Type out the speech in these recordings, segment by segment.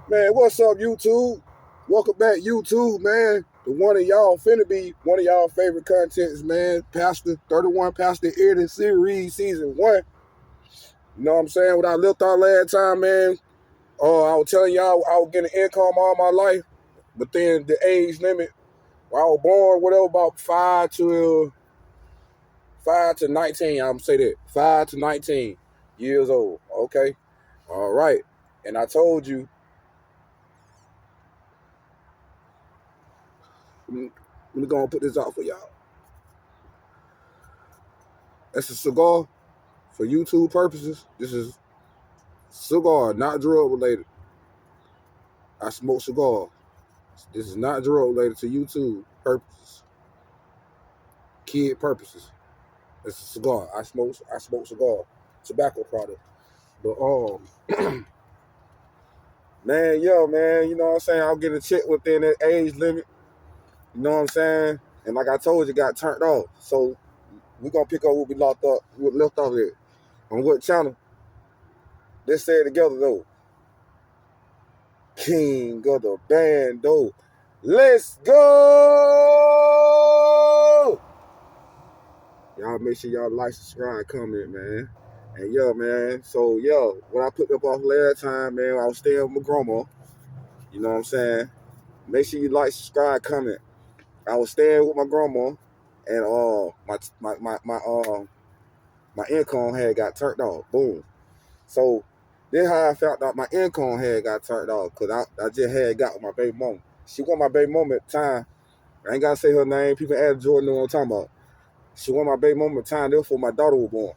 Man, what's up, YouTube? Welcome back, YouTube, man. The one of y'all finna be one of y'all favorite contents, man. Pastor 31 Pastor Eddie Series Season 1. You know what I'm saying? What I left out last time, man, I was telling y'all I was getting income all my life, but then the age limit, when I was born, whatever, about 5 to 19, I'm gonna say that. 5 to 19 years old, okay? All right. And I told you, let me go and put this out for y'all. That's a cigar for YouTube purposes. This is cigar, not drug related. I smoke cigar. This is not drug related to YouTube purposes. Kid purposes. It's a cigar. I smoke cigar. Tobacco product. But man, yo, man, you know what I'm saying? I'll get a check within that age limit. You know what I'm saying? And like I told you, got turned off. So we're gonna pick up what we left off at. On what channel? Let's say it together though. King of the Bando. Let's go! Y'all make sure y'all like, subscribe, comment, man. And yo, man, so yo, what I put up off last time, man, I was staying with my grandma. You know what I'm saying? Make sure you like, subscribe, comment. I was staying with my grandma, and my income had got turned off. Boom. So then how I found out my income had got turned off, because I just had got with my baby mama. She was my baby mama at the time. I ain't got to say her name. People at Jordan know what I'm talking about. She was my baby mama at the time, therefore my daughter was born.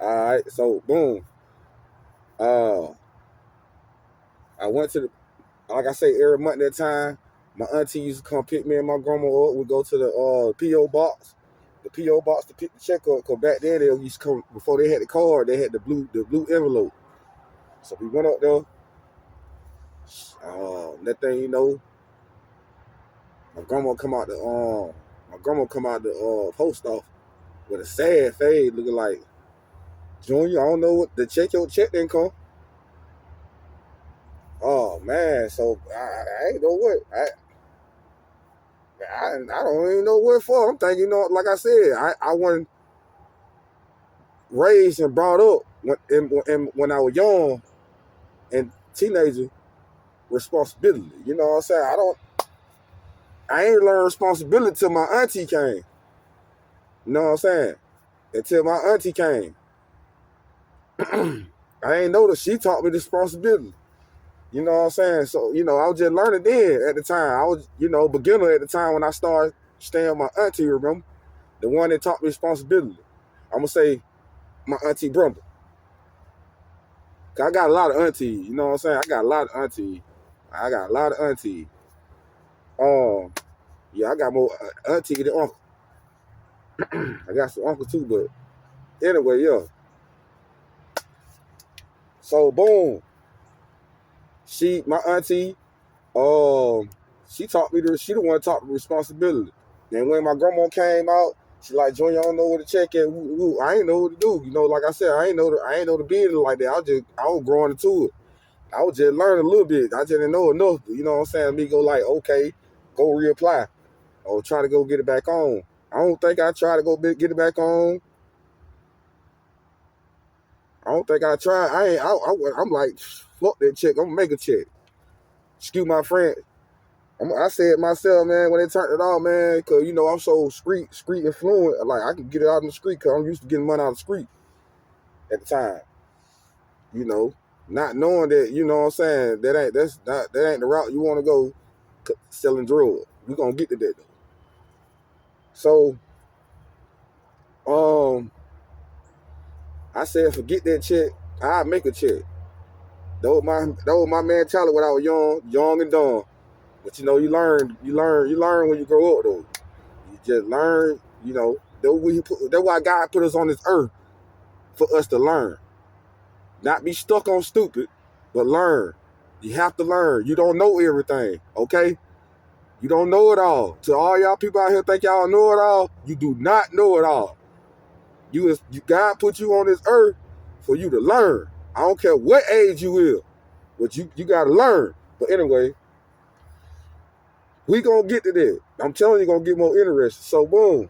All right, so boom. I went to the, like I say, every month at that time, my auntie used to come pick me and my grandma up. We'd go to the P.O. box. The P.O. box to pick the check up, because back then they used to come, before they had the card, they had the blue envelope. So we went up there. That thing, you know, my grandma come out the post office with a sad face, looking like, Junior, I don't know what the check didn't come. Oh man, so I ain't know what I don't even know what for. I'm thinking, you know, like I said, I wasn't raised and brought up when I was young and teenager, responsibility. You know what I'm saying? I ain't learned responsibility till my auntie came. You know what I'm saying? Until my auntie came. I ain't know that she taught me the responsibility. You know what I'm saying? So, you know, I was just learning then at the time. I was, you know, beginner at the time when I started staying with my auntie, remember? The one that taught me responsibility. I'm going to say my auntie Brenda. I got a lot of aunties, you know what I'm saying? I got a lot of aunties. Yeah, I got more auntie than uncle. I got some uncle too, but anyway, yeah. So boom. My auntie, she the one that taught me responsibility. And when my grandma came out, she like, Junior, I don't know what to check at. I ain't know what to do. You know, like I said, I ain't know the business like that. I was growing into it. I was just learning a little bit. I just didn't know enough. You know what I'm saying? Me go like, okay, go reapply. Or try to go get it back on. I don't think I tried to go get it back on. I don't think I tried. I'm like, fuck that check. I'm gonna make a check. Excuse my friend. I said myself, man, when they turned it off, man, because, you know, I'm so street influent. Like, I can get it out in the street because I'm used to getting money out of the street at the time. You know, not knowing that, you know what I'm saying, that ain't the route you want to go selling drugs. We're going to get to that, though. So, I said, forget that check. I'll make a check. That was my mentality when I was young and dumb. But, you know, you learn when you grow up, though. You just learn, you know. That's why God put us on this earth, for us to learn. Not be stuck on stupid, but learn. You have to learn. You don't know everything, okay? You don't know it all. To all y'all people out here think y'all know it all, you do not know it all. God put you on this earth for you to learn. I don't care what age you is, but you got to learn. But anyway, we going to get to that. I'm telling you, going to get more interesting. So, boom.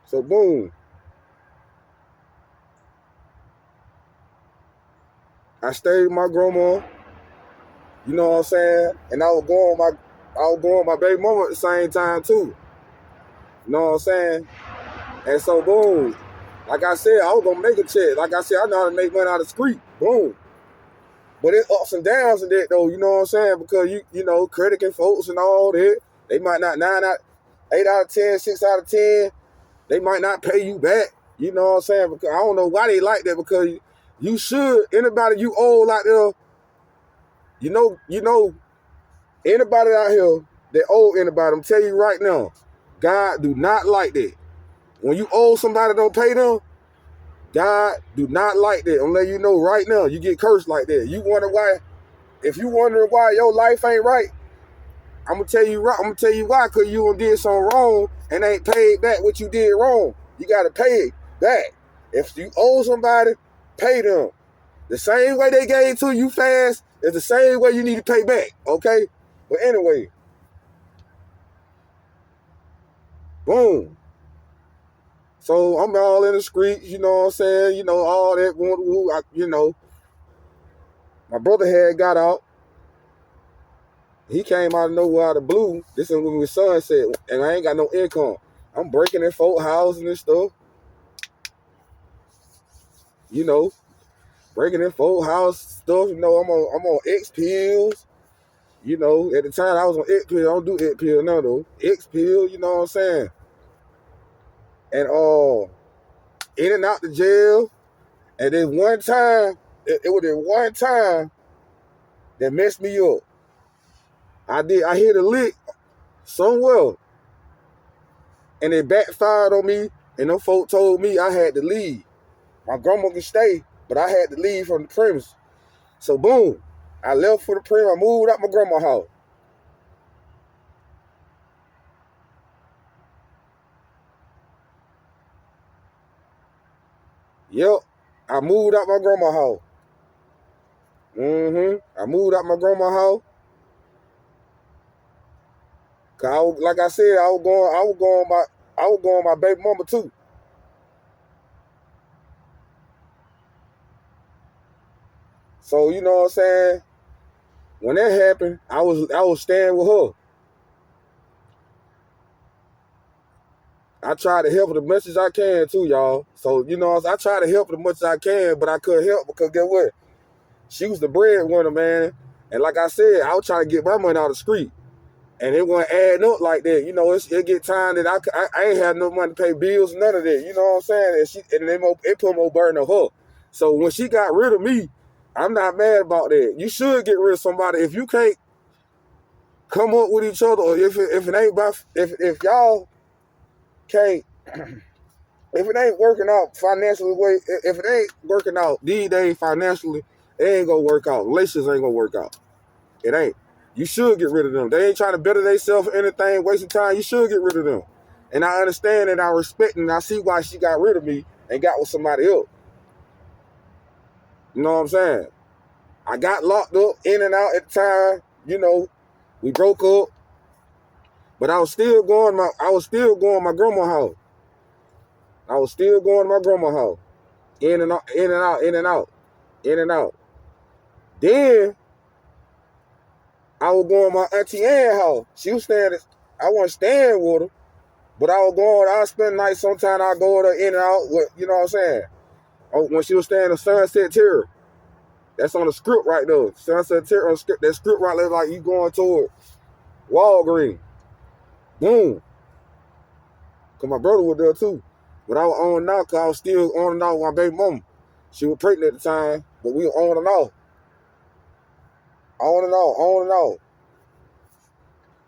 So, boom. I stayed with my grandma. You know what I'm saying? And I was going with my baby mama at the same time, too. You know what I'm saying? And so, boom. Like I said, I was going to make a check. Like I said, I know how to make money out of the street. Boom. But it's ups and downs in that, though, you know what I'm saying? Because, you know, critiquing folks and all that, they might not 8 out of 10, 6 out of 10, they might not pay you back. You know what I'm saying? Because I don't know why they like that, because you should, anybody you owe out there, you know, anybody out here that owe anybody, I'm telling you right now, God do not like that. When you owe somebody, don't pay them, God do not like that. I'm letting you know right now, you get cursed like that. You wonder why. If you wondering why your life ain't right, I'm gonna tell you why, because you did something wrong and ain't paid back what you did wrong. You gotta pay it back. If you owe somebody, pay them. The same way they gave to you fast is the same way you need to pay back, okay? But anyway, boom. So I'm all in the streets, you know what I'm saying? You know, all that, you know. My brother had got out. He came out of nowhere, out of the blue. This is when his son said, and I ain't got no income. I'm breaking in folk houses and stuff. You know, breaking in folk house stuff. You know, I'm on X pills. You know, at the time I was on X pills. I don't do X pills now though. X pills, you know what I'm saying? And in and out the jail. And then one time, it was the one time that messed me up. I hit a lick somewhere, and it backfired on me. And them folk told me I had to leave. My grandma can stay, but I had to leave from the premise. So boom, I left for the premise. I moved out my grandma's house. Yep, I moved out my grandma's house. I moved out my grandma's house. Cause like I said, I was going my baby mama too. So you know what I'm saying? When that happened, I was staying with her. I try to help her the much as I can too, y'all. So, you know, I try to help her the much as I can, but I couldn't help because guess what? She was the breadwinner, man. And like I said, I was trying to get my money out of the street. And it wasn't adding up like that. You know, it get time that I ain't had no money to pay bills, none of that. You know what I'm saying? It put more burden on her. So when she got rid of me, I'm not mad about that. You should get rid of somebody. If you can't come up with each other, or if it ain't if y'all can't, if it ain't working out financially, if it ain't working out these days financially, it ain't gonna work out. Relationships ain't gonna work out. It ain't. You should get rid of them. They ain't trying to better themselves or anything, wasting time. You should get rid of them. And I understand and I respect and I see why she got rid of me and got with somebody else. You know what I'm saying? I got locked up in and out at the time. You know, we broke up, but I was still going my grandma's house. I was still going to my grandma's house. In and out, in and out, in and out, in and out. Then I was going to my Auntie Ann's house. She was staying, I wasn't staying with her, but I was going, I spend nights, sometimes I go there in and out, with, you know what I'm saying? When she was staying in Sunset Terrace. That's on the script right there. Sunset Terrace on the script. That script right there, like you going toward Walgreens. Boom. Because my brother was there too. But I was on and off because I was still on and off with my baby mama. She was pregnant at the time, but we were on and off. On and off, on and off.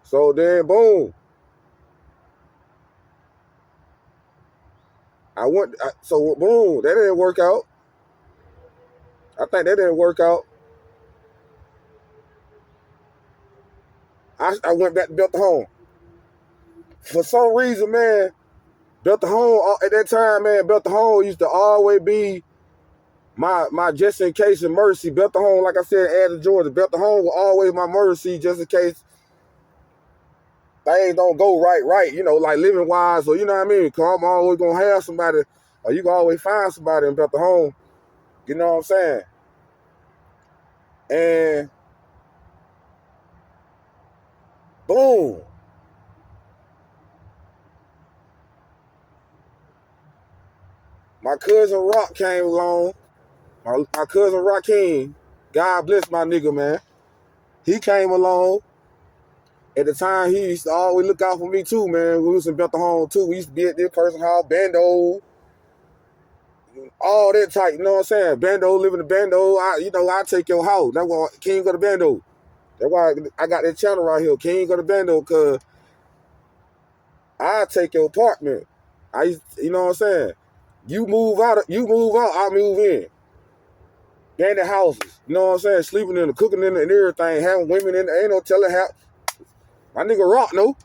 So then, boom. So boom, that didn't work out. I think that didn't work out. I went back to Belton Home. For some reason, man, Belton Home, at that time, man, Belton Home used to always be my just in case and mercy. Belton Home, like I said, Atlanta, Georgia. Belton Home was always my mercy just in case things don't go right, you know, like living wise, or you know what I mean? Because I'm always going to have somebody, or you can always find somebody in Belton Home. You know what I'm saying? And boom. My cousin Rock came along. My cousin Raheem, God bless my nigga, man. He came along. At the time, he used to always look out for me too, man. We was in Belton Home too. We used to be at this person's house, Bando, all that type, you know what I'm saying? Bando, living in Bando, I take your house. That's why King go to Bando. That's why I got that channel right here, King go to Bando, because I take your apartment. You know what I'm saying? You move out, I move in. Bandit houses, you know what I'm saying? Sleeping in the, cooking in the, and everything, having women in there, ain't no telling how. My nigga Rock, no.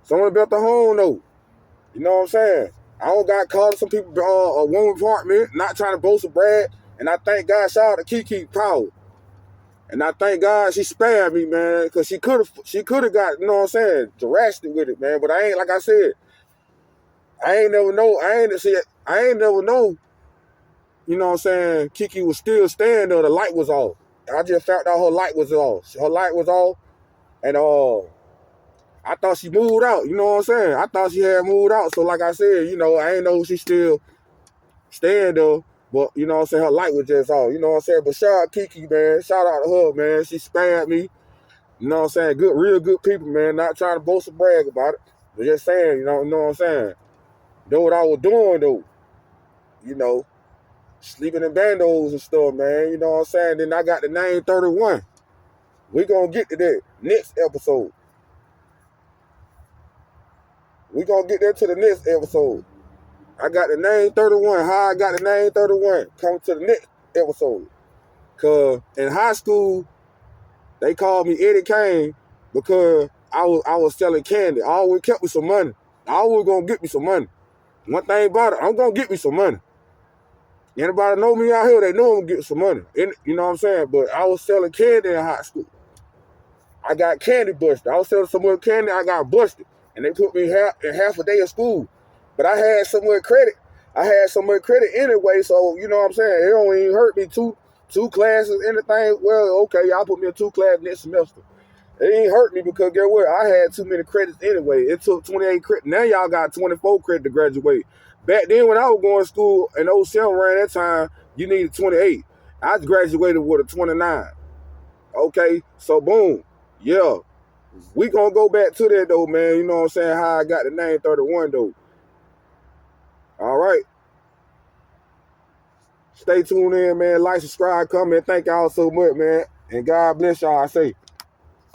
Someone built the home, no. You know what I'm saying? I don't got called some people a one apartment, not trying to boast or brag. And I thank God, shout out to Kiki Power. And I thank God she spared me, man, because she could have got, you know what I'm saying, drastic with it, man. But I ain't, like I said, I ain't never know, you know what I'm saying, Kiki was still staying there, the light was off. I just found out her light was off. Her light was off, and I thought she moved out, you know what I'm saying? I thought she had moved out. So like I said, you know, I ain't know she still staying there. But, you know what I'm saying, her light was just off, you know what I'm saying? But shout out Kiki, man. Shout out to her, man. She spared me. You know what I'm saying? Good, real good people, man. Not trying to boast or brag about it. But just saying, you know what I'm saying? Know what I was doing, though. You know, sleeping in bandos and stuff, man. You know what I'm saying? Then I got the name 31. We gonna get to that next episode. We gonna get there to the next episode. I got the name 31. How I got the name 31. Come to the next episode. Cause in high school, they called me Eddie Kane because I was selling candy. I always kept me some money. I always gonna get me some money. One thing about it, I'm gonna get me some money. Anybody know me out here, they know I'm gonna get some money. You know what I'm saying? But I was selling candy in high school. I got candy busted. I was selling some more candy, I got busted. And they put me in half a day of school. But I had so much credit. I had so much credit anyway, so you know what I'm saying? It don't even hurt me two classes, anything. Well, okay, y'all put me in 2 classes next semester. It ain't hurt me because guess what? I had too many credits anyway. It took 28 credits. Now y'all got 24 credits to graduate. Back then when I was going to school in 07 around that time, you needed 28. I graduated with a 29. Okay, so boom. Yeah. We gonna go back to that though, man. You know what I'm saying? How I got the name 31 though. All right. Stay tuned in, man. Like, subscribe, comment. Thank y'all so much, man. And God bless y'all, I say.